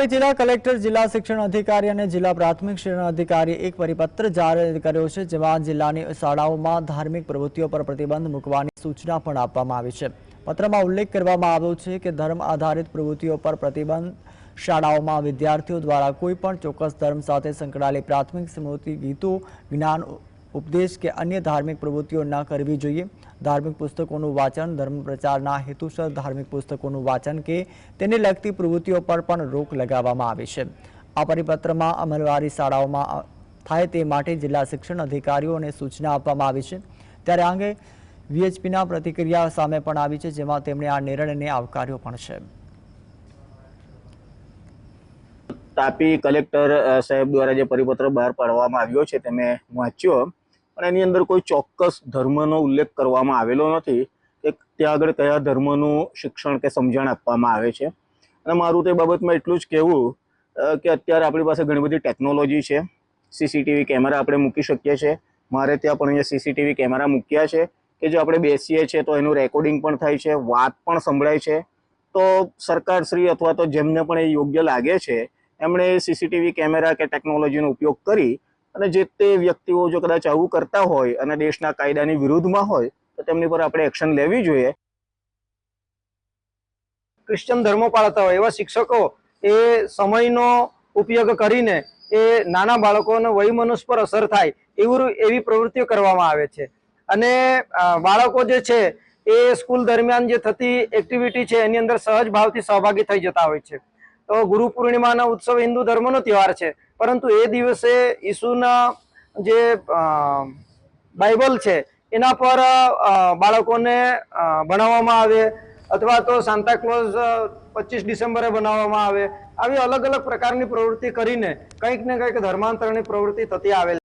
जिला कलेक्टर जिला शिक्षण अधिकारी और जिला प्राथमिक शिक्षण अधिकारी एक परिपत्र जारी कर्यो छे, जेमां जिल्लानी शाळाओमां धार्मिक प्रवृत्तिओ पर प्रतिबंध मूकवानी सूचना पण आपवामां आवी छे। पत्रमां उल्लेख करवामां આવ્યો છે કે धर्म आधारित प्रवृत्तिओ पर प्रतिबंध शाळाओमां विद्यार्थीओ द्वारा कोईपण चोक्कस धर्म साथे संकळाયેલી प्राथमिक स्मृति गीतो, ज्ञान उपदेश के अन्य धार्मिक प्रवृत्तिओ न करवी जोईए। धार्मिक पुस्तकों वाचन, धर्म प्रचारना हेतुसर धार्मिक पुस्तकों वाचन के तेने लगती प्रवृत्तिओ पर पण रोक लगावामां आवी छे। आ परिपत्रमां अमलवारी शाळाओमां थाय ते माटे जिला शिक्षण अधिकारीओने सूचना आपवामां आवी छे। त्यारे आ अंगे वीएचपीना प्रतिक्रिया सामे पण आवी छे, जेमां तेमणे आ निर्णयने आवकार्यो पण छे। तापी कलेक्टर साहेब द्वारा जो परिपत्र बहार पाडवामां आव्यो छे ते मैं वांच्यो पण एनी अंदर कोई चोक्कस धर्मनो उल्लेख करवामां आवेलो नथी के त्यां आगळ कया धर्मनुं शिक्षण के समजण आपवामां आवे छे। अने मारुं ते बाबतमां एटલું જ कहेवुं के अत्यारे आपणी पासे घणी बधी टेक्नोलॉजी छे। सीसीटीवी केमेरा आपणे मूकी शकीए छीए। मारे त्यां पण अहींया सीसीटीवी केमेरा मूक्या छे के जो आपणे बेसीए छे तो एनुं रेकॉर्डिंग पण थाय छे, वात पण संभळाय छे। तो सरकारश्री अथवा तो जेमने पण ए योग्य लागे छे एमणे सीसीटीवी केमेरा के टेक्नोलॉजीनो उपयोग करी અને જે તે વ્યક્તિઓ જો કદાચ આવું કરતા હોય અને દેશના કાયદાની વિરુદ્ધમાં હોય તો તેમની પર આપણે એક્શન લેવી જોઈએ। ક્રિશ્ચન ધર્મ પાળતા હોય એવા શિક્ષકો એ સમયનો ઉપયોગ કરીને એ નાના બાળકોને વયમનસ્ય પર અસર થાય એવી પ્રવૃત્તિઓ કરવામાં આવે છે। અને બાળકો જે છે એ સ્કૂલ દરમિયાન જે થતી એક્ટિવિટી છે એની અંદર સહજ ભાવથી સહભાગી થઈ જતા હોય છે। તો ગુરુ પૂર્ણિમાનો ઉત્સવ હિન્દુ ધર્મનો તહેવાર છે, પરંતુ એ દિવસે ઈસુના જે બાઇબલ છે એના પર બાળકોને ભણાવવામાં આવે અથવા તો સાન્તા ક્લોઝ 25 ડિસેમ્બરે બનાવવામાં આવે। આવી અલગ અલગ પ્રકારની પ્રવૃત્તિ કરીને કંઈક ને કંઈક ધર્માંતરણની પ્રવૃત્તિ થતી આવે।